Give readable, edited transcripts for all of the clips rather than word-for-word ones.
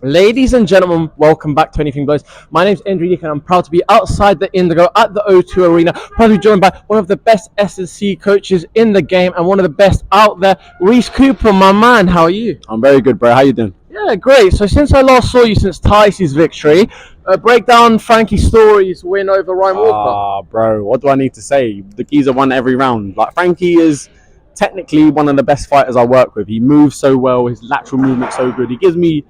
Ladies and gentlemen, welcome back to Anything Blows. My name's Enrique and I'm proud to be outside the Indigo at the O2 Arena. Proud to be joined by one of the best S&C coaches in the game and one of the best out there, Reece Cooper, my man. How are you? I'm very good, bro. How you doing? Yeah, great. So since I last saw you since Tysie's victory, break down Frankie Storey'S win over Ryan Walker. Bro, what do I need to say? The geezer won every round. Like, Frankie is technically one of the best fighters I work with. He moves so well. His lateral movement's so good. He gives me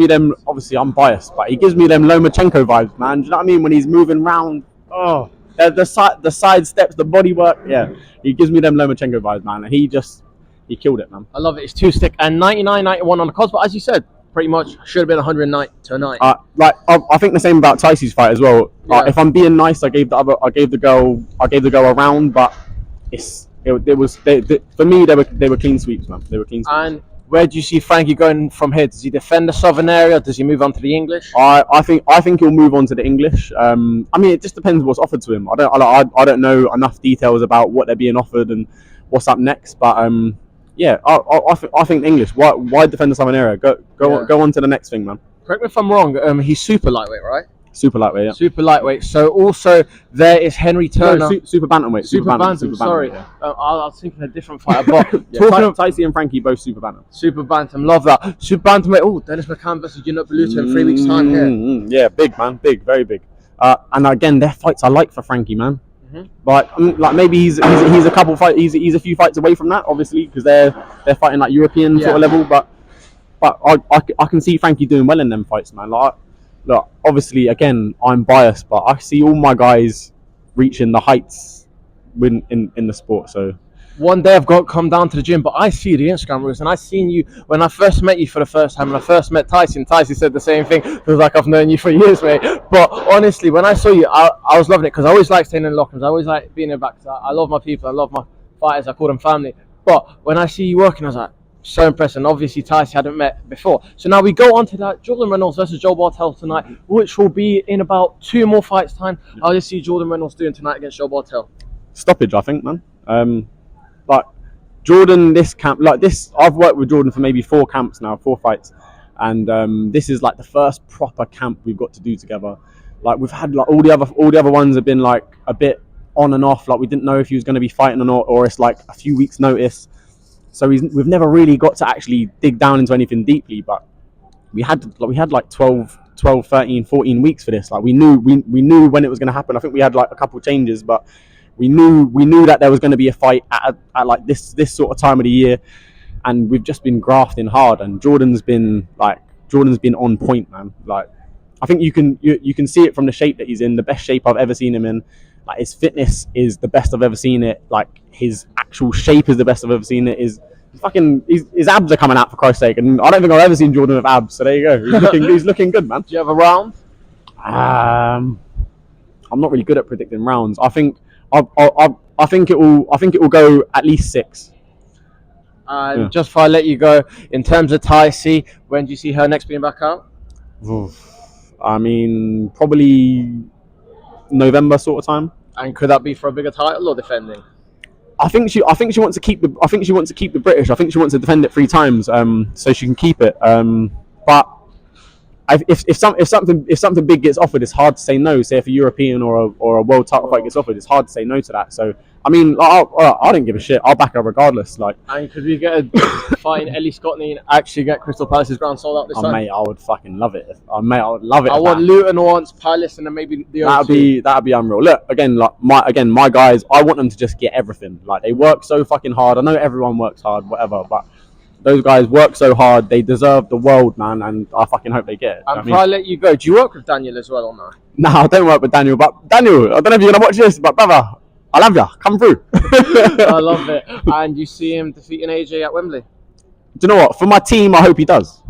them. Obviously, I'm biased, but he gives me them Lomachenko vibes, man. Do you know what I mean? When he's moving round, the side steps, the body work. Yeah, he gives me them Lomachenko vibes, man. And he killed it, man. I love it. It's two stick and 99.91 on the cost, but as you said, pretty much should have been 109 tonight. I think the same about Tysie's fight as well. Yeah. If I'm being nice, I gave the girl a round, but for me they were clean sweeps, man. They were clean sweeps. And where do you see Frankie going from here? Does he defend the southern area? Does he move on to the English? I think he'll move on to the English. I mean, it just depends what's offered to him. I don't know enough details about what they're being offered and what's up next, but yeah, I think English. Why defend the southern area? Go on to the next thing, man. Correct me if I'm wrong. He's super lightweight, right? Super lightweight, yeah. Super lightweight. So also there is Henry Turner. No, super bantamweight. Super bantam. Sorry, yeah. I was thinking a different fighter. But Yeah, talking of Tysie and Frankie both super bantam. super bantam, love that. Super bantamweight. Oh, Dennis McCann versus Junot Beluto in 3 weeks' time here. Yeah, big man, big, very big. And again, their fights I like for Frankie, man. But like maybe he's a couple fight. He's a few fights away from that, obviously, because they're fighting like European sort of level. But I can see Frankie doing well in them fights, man. Like, look, obviously, again, I'm biased, but I see all my guys reaching the heights in the sport. So One day I've got to come down to the gym, but I see the Instagram rules, and I seen you when I first met you for the first time, and I first met Tysie, and Tysie said the same thing. Feels like I've known you for years, mate. But honestly, when I saw you, I was loving it, because I always like staying in the locker rooms. I always like being in the back, because I love my people, I love my fighters, I call them family. But when I see you working, I was like, so impressed, and obviously Tysie hadn't met before. So now we go on to that Jordan Reynolds versus Joe Bartell tonight, which will be in about 2 more fights time. How do you see Jordan Reynolds doing tonight against Joe Bartell? stoppage, I think, man. Like Jordan, this camp, like this, I've worked with Jordan for maybe 4 camps now, 4 fights, and this is like the first proper camp we've got to do together. Like we've had like all the other ones have been like a bit on and off. Like we didn't know if he was going to be fighting or not, or it's like a few weeks' notice. So we've never really got to actually dig down into anything deeply, but we had like 12, 13, 14 weeks for this. Like we knew when it was going to happen. I think we had like a couple changes, but we knew that there was going to be a fight at like this sort of time of the year, and we've just been grafting hard. And Jordan's been on point, man. Like I think you can see it from the shape that he's in, the best shape I've ever seen him in. Like his fitness is the best I've ever seen it. Like his actual shape is the best I've ever seen it. His abs are coming out, for Christ's sake, and I don't think I've ever seen Jordan with abs. So there you go. He's looking good, man. Do you have a round? I'm not really good at predicting rounds. I think it will go at least 6. And just before I let you go, in terms of Tysie, when do you see her next being back out? I mean, probably November sort of time. And could that be for a bigger title or defending? I think she wants to keep the. I think she wants to keep the British. I think she wants to defend it 3 times, so she can keep it. But if something big gets offered, it's hard to say no. Say if a European or a world title fight gets offered, it's hard to say no to that. So I mean, I don't give a shit. I'll back her regardless. Like, and could we get a fight in Ellie Scotney and actually get Crystal Palace's ground sold out this time? Mate, I would fucking love it. I would love it. I want Luton once, Palace, and then maybe the that'd be unreal. Look, again, like my guys, I want them to just get everything. Like they work so fucking hard. I know everyone works hard, whatever, but those guys work so hard. They deserve the world, man, and I fucking hope they get it. And before I let you go, do you work with Daniel as well or not? No, I don't work with Daniel. But Daniel, I don't know if you're gonna watch this, but brother, I love ya. Come through. I love it. And you see him defeating AJ at Wembley. Do you know what? For my team, I hope he does.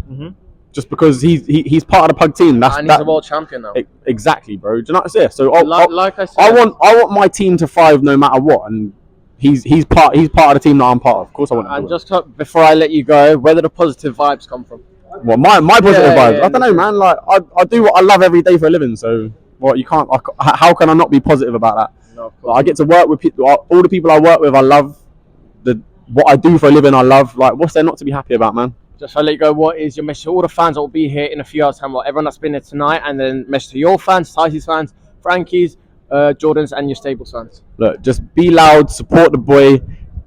Just because he's part of the Pug team. He's a world champion now. Exactly, bro. Do you know what I'm saying? So like I said, I want my team to thrive no matter what, and he's part of the team that I'm part of. Of course, I want. And just before I let you go, where do the positive vibes come from? Well, my positive vibes. I don't know, man. Like I do what I love every day for a living. So you can't. How can I not be positive about that? No, like, I get to work with people. All the people I work with, I love. What I do for a living, I love. Like, what's there not to be happy about, man? just I'll let you go. What is your message to all the fans that will be here in a few hours' time? Well, everyone that's been here tonight, and then message to your fans, Tysie's fans, Frankie's, Jordan's, and your stables fans. Look, just be loud, support the boy.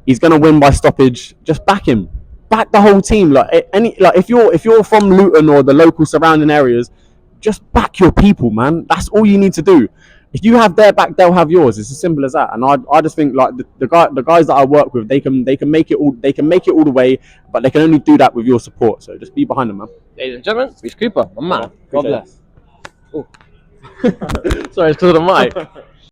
He's gonna win by stoppage. Just back him, back the whole team. Like if you're from Luton or the local surrounding areas, just back your people, man. That's all you need to do. If you have their back, they'll have yours. It's as simple as that. And I just think like the guys that I work with, they can make it all the way, but they can only do that with your support. So just be behind them, man. Ladies and gentlemen, Reece Cooper, my man. God Appreciate bless. Oh. Sorry, it's to the mic.